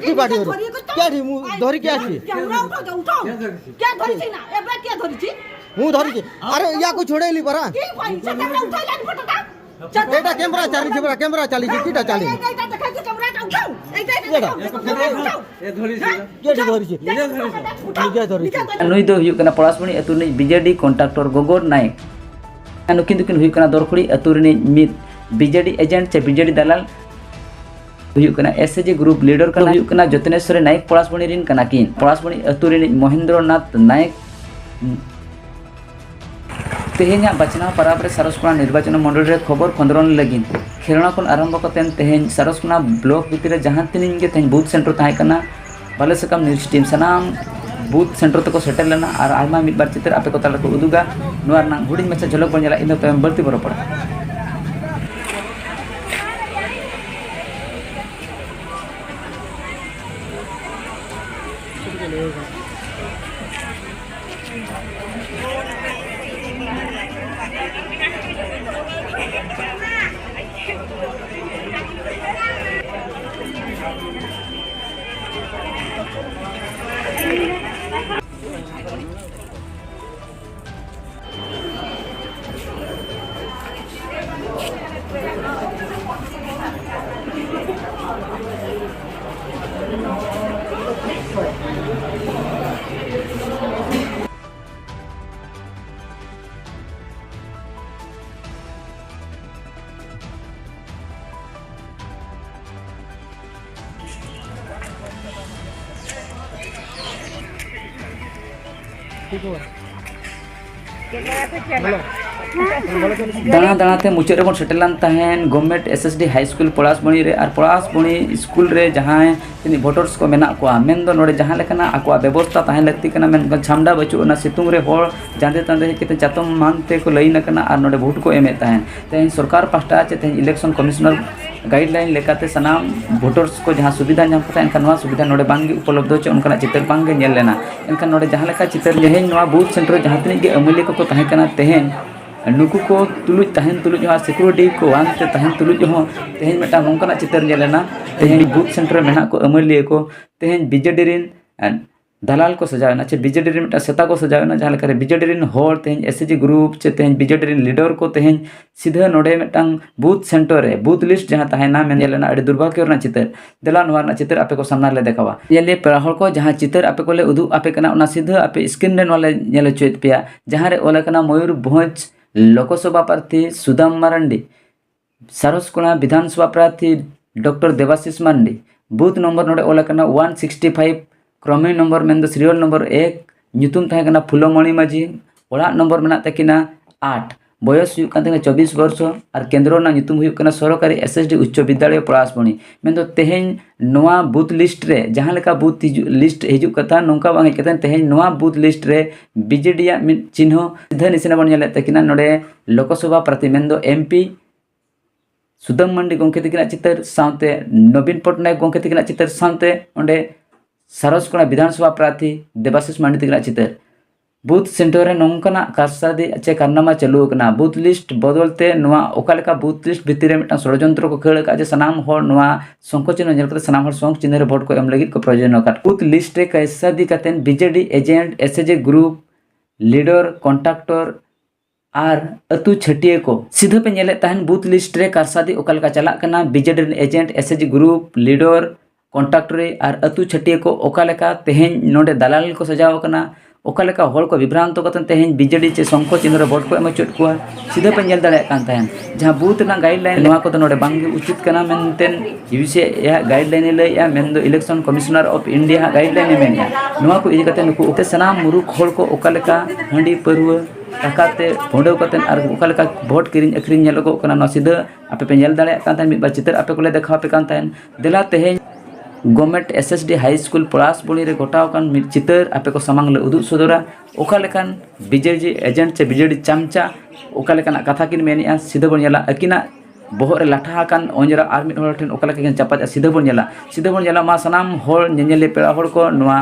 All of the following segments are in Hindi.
की पार्टी क्या थी मु धरी के आसी क्या धरी छी ना एबे के धरी छी मु धरी छी अरे या को छोड़ेली परा की पाई से कैमरा उठाई लाइन फोटोटा एटा कैमरा चाली छी बरा कैमरा चाली छी कीटा चाली एटा देखै छी कैमरा उठाऊ एटा ए धरी छी के धरी छी निजे धरी छी नुई दो हुयुक कना पलासमणी अतु नि बीजेडी कॉन्ट्रैक्टर गोगोर नायक नुकिन दुकिन हुयुक कना दरखुड़ी अतु रे मिद बीजेडी एजेंट चे बीजेडी दलाल हुयुक कना एसएजी ग्रुप लीडर कना हुयुक कना जतनेश्वर नायक पलासमणी रिन कना किन पलासमणी अतु रे महेंद्रनाथ नायक तेहेኛ बचना पराब सारसकोना निर्वाचन मंडल रे खबर खंदरन लगिन खेलना खन आरंभ कतेन तेहेñ सारसकोना ब्लॉक भितर जहां तिनिन गे तेहेñ बूथ सेंटर ताहे कना बाले सकम न्यूज टीम सनाम बूथ सेंटर तक सेटल लेना और आयमा मिद बार चित्र आपे को ताला को उदुगा नोर ना हुडिन मचा झलक बन जाला इन तयम बलती बरो पड़ा दाना दाना ते मुचाद रे बन सेटलान तहन गवर्नमेंट एसएसडी हाई स्कूल पलासबणी रे और पलासबणी स्कूल रे जहां तिनी वोटर्स को मेना को मेन दो नोडे जहां लेकना आको व्यवस्था तहन लगती कना मेन छामडा बचु ना सितुंग रे होर जांदे तंदे केते चातम मानते को लई नकना और नोडे वोट को एमे तहन तहन सरकार पास्टा चे तहन इलेक्शन कमिश्नर गाइडलाइन लेकाते सनाम वोटर्स को जहां सुविधा नाम पता एनका नवा सुविधा नोडे बांगे उपलब्ध चे उनका चित्र बांगे नेल लेना एनका नोडे जहां लेका चित्र जेहेन नवा बूथ सेंटर जहां तनी के अमली को तहन कना तेहेन नुकु को तुलुज तहन तुलुज हो सिक्योरिटी को वानते तहन तुलुज हो तेहेन मेटा नोंकना चित्र नेल लेना तेहेन बूथ सेंटर मेना को अमली को तेहेन बीजेडी रिन दलाल को सजावना चे बीजेडी रिन मेटा सेता को सजावना जहां लेका बीजेडी रिन होर तेहेन एसएजी ग्रुप चे तेहेन बीजेडी रिन लीडर को तेहेन सीधा नोडे मेटांग बूथ सेंटर रे बूथ लिस्ट जहां ताहेना मेन नेलना अड़ी दुर्भाग्यरना चित्र देला नोरना चित्र आपे को सामना ले देखावा ये पेड़ा हर को जहां चित्र आपे को ले उदु आपे कना उना सीधा आपे स्क्रीन रे नोले नेल चोइत पिया जहां रे ओले कना मयूरभंज लोकसभा प्रार्थी सुदाम मारांडी सारसकोना विधानसभा प्रार्थी डॉक्टर देवाशीष मांडी बूथ नंबर नोडे ओले कना 165 क्रमी नंबर मेन सीरियल नंबर 1 ᱧᱩᱛᱩᱢ ᱛᱟᱦᱮᱸ ᱠᱟᱱᱟ ᱯᱷᱩᱞᱚᱢᱚণᱤ ᱢᱟᱹᱡᱷᱤ ᱚᱲᱟᱜ ᱱᱚᱢᱵᱚᱨ ᱢᱮᱱᱟᱜ ᱛᱟᱹᱠᱤᱱᱟ 8 बयस हुयुक कान तकिना 24 वर्ष और केंद्र ना ᱧᱩᱛᱩᱢ हुयुक काना सरकारी एसएसडी उच्च विद्यालय पलासबणी मेन दो तेहेñ नोआ बूथ लिस्ट रे जहां लेका बूथ लिस्ट हिजुक कथा नोंका बांग हेकतन तेहेñ नोआ बूथ लिस्ट रे बीजेडी या चिन्ह सीधा निसेना बन नेले तकिना नोडे लोकसभा प्रार्थी मेन दो एमपी सुदाम मांडी गोंके तकिना चित्र साउते नवीन पटनायक गोंके तकिना चित्र साउते ओंडे सारसकोना विधानसभा प्रार्थी देवाशीष मांडी तकिना चित्र बूथ सेंटर रे नोंकना कासादी चे कारनामा चालू कना बूथ लिस्ट बदलते नोआ ओकालेका बूथ लिस्ट भितर रे मिटा षडयंत्र को खेल का जे सनाम होर नोआ संकोचन नेल कते सनाम होर संक चिन्ह रे वोट को एम लगित को प्रयोजन का बूथ लिस्ट रे कासादी कतेन BJD agent SAG group leader contractor आर अतु छटिए को सीधे पे नेले तहन बूथ लिस्ट रे कारसादी ओकालेका चला कना BJD agent SAG group leader contractor आर अतु छटिए को ओकालेका तेहेñ नोडे दलाल को सजाव कना ओकालेका होल को विभ्रांत कतन तेहेñ बीजेडी चे संको चिन्ह रे वोट को एम चोट को सीधे पे नेल दाड़े कान तहन जहां बूथ ना गाइडलाइन नोआ को नोडे बांगे उचित कना मेनतेन यूसे या गाइडलाइन ले या मेन दो election commissioner of India guideline main नोआ को इदि कते नुकु उते सनाम मुरुख होल को ओकालेका हंडी परवा टाकाते भोंडव कतन और ओकालेका वोट किरिन अखरिन नेलगो कना न सीधा आपे पे नेल दाड़े कान तहन मिद बार चित्र आपे को ले देखा पे कान तहन देला तेहेñ गवर्नमेंट एसएसडी हाई स्कूल पलासबणी रे गोटाव कान मिद चित्र आपे को सामांग ले उदुग सदरा ओका लेकान बीजेडी एजेंट से बीजेडी चामचा ओका लेकान कथा किन मेनिया सीधा बन नेला अकिना बोहर रे लाठा कान ओंजरा आर मिद होर ठेन ओका लेका चापा सीधा बन नेला मा सनाम होर नेनेले पेड़ा होर को नोआ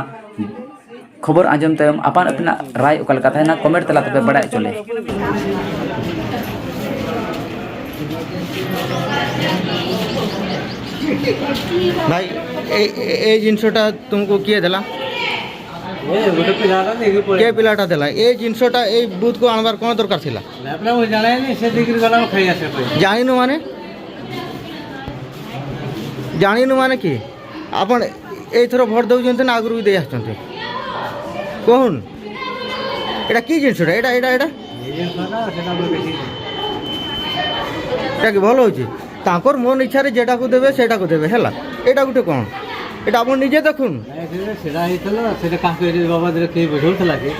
खबर आंजम तयम अपन अपना राय ओका लेका थायना कमेंट तला तबे बड़ाय चले ଭାଇ এই ଜିନିଷଟା ତୁମକୁ କିଏ ଦେଲା? ଏ ଗୋଟେ ପିଲାଟା ନେଇକି କେ ପଳେଇ ପିଲାଟା ଦେଲା? এই ଜିନିଷଟା এই ବୁଥକୁ ଆଣିବାର କ'ଣ ଦରକାର ଥିଲା? ଆପଣ ମୁଁ ଜାଣେନି ସେ ଦେଇକିରି ଗଲା ମୁଁ ଖାଇ ଆସିବା ପାଇଁ ଜାଣିନୁ ମାନେ କି ଆପଣ ଏଇଥର ଭୋଟ ଦେଉଛନ୍ତି ନା ଆଗରୁ ବି ଦେଇ ଆସୁଛନ୍ତି? କହୁନ୍ এটা কি ଜିନିଷଟା? এটা এটা এটা এই ଜିନିଷଟା ସେଟା ମୁଁ ବେଶୀ এটা কি ଭଲ ହେଉଛି? ତାଙ୍କର ମନ ଇଚ୍ଛାରେ ଯେଟାକୁ ଦେବେ ସେଟାକୁ ଦେବେ ହେଲା। ଏଇଟା ଗୋଟେ କ'ଣ? এটা ଆପଣ ନିଜେ ଦେଖୁନ୍। ସେଟା ହେଇଥିଲା ସେଟା କାହାକୁ ଏଠି ବାବଦରେ କେହି ବୁଝଉଥିଲା କି?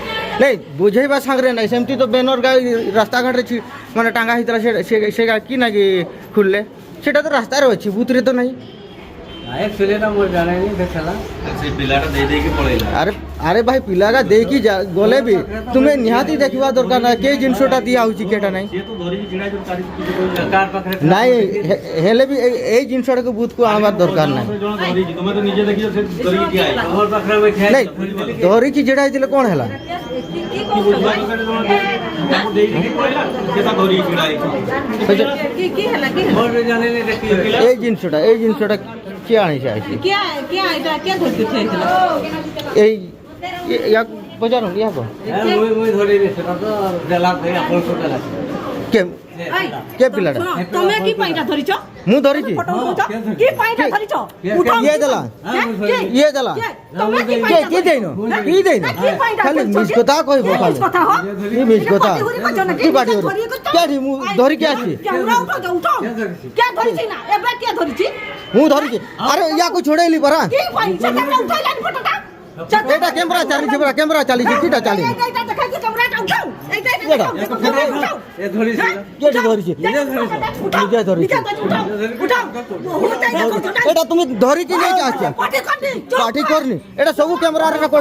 ନାଇଁ ବୁଝେଇବା ସାଙ୍ଗରେ ନାଇଁ, ସେମିତି ତ ବ୍ୟାନର ରାସ୍ତାଘାଟରେ ମାନେ টাঙ্গা ହେଇଥିଲା, ସେ କି ନାକି ଖୋଲିଲେ? ସେଟା ତ ରାସ୍ତାରେ ଅଛି, ବୁଥରେ ତ ନାହିଁ। ଆକ୍ଚୁଆଲି ଏଟା ମୁଁ ଜାଣେନି ଦେଖିଲା ସେ ପିଲାଟା ଦେଇ ଦେଇକି ପଳେଇଲା। ଆରେ ଭାଇ ପିଲାଟା ଦେଇକି ଗଲେ ବି ତୁମେ ନିହାତି ଦେଖିବା ଦରକାର ନା କେ ଜିନିଷଟା ଦିଆ ହେଉଛି କେଟା ନାହିଁ। ସିଏ ତ ଧରିକି ଛିଡ଼ା ହେଇଛି କାଢି କାର୍ ପାଖରେ ନାଇଁ ହେଲେ ବି ଏଇ ଜିନିଷଟାକୁ ବୁଥକୁ ଆଣିବାର ଦରକାର ନାହିଁ। ଧରିଛି ତମେ ତ ନିଜେ ଦେଖିଛ ସେ ଧରିକି ଠିଆ ହେଇଛି। ତମର ପାଖରେ ମୁଁ ଠିଆ ନାଇଁ ଧରିକି ଯେଟା ହେଇଥିଲେ କ'ଣ ହେଲା? ତାକୁ ଦେଇ ଦେଇକି ପଳେଇଲା, ସେ ତା ଧରିକି ଛିଡ଼ା ହେଇଛି। কি হলা কি ମୋର ଜାଣେନି ଦେଖି এই ଜିନିଷଟା କିଏ ଆଣିଛି ଆଇଛି? কে কে এটা কে ধরতে চাইছিল এই ୟାକୁ ପଚାରୁନ୍ ୟାକୁ ମୁଁ ଧରିନି ସେଟା ତ ଦେଲା ଭାଇ ଆପଣ କୋଟା ଲାଗେ କେ ପିଲାଟା? তুমি কি পাইটা ধরিছ ମୁଁ ଧରିଛି। কি পাইটা ধরিছ ଇଏ ଦେଲା ଇଏ ଦେଲା তুমি কি କିଏ পাইটা କିଏ ଦେଇନ କି ଦେଇନ ଖାଲି ମିଛ କଥା କହିବ ଖାଲି কথা হ କି ମିଛ କଥା କି ପାଟି କେଠି ମୁଁ ଧରିକି ଆସିଛି ক্যামেরা উঠাও উঠাও কে ধরিছি না এবে কে ধরিছি ମୁଁ ଧରିଛି। ଆରେ ୟାକୁ ଛଡ଼େଇଲି ପରା। কি পাইছে ক্যামেরা উঠাইলানি ফটোটা ଏଇଟା କ୍ୟାମେରା ଚାଲିଛି ପରା, ক্যামেরা চালিছে কিটা চালিছে? এইটা দেখাইছি ক্যামেরাটা উঠাও এইটা কেডা? উঠাও ଏ ଧରିଛି কেটে ধরিছি? নিজে ধরিছি। এটা তুমি ধরিকি নিয়ে আসছো? পাটি করনি পাটি করনি, এটা ସବୁ ক্যামেরাରେ রেকর্ড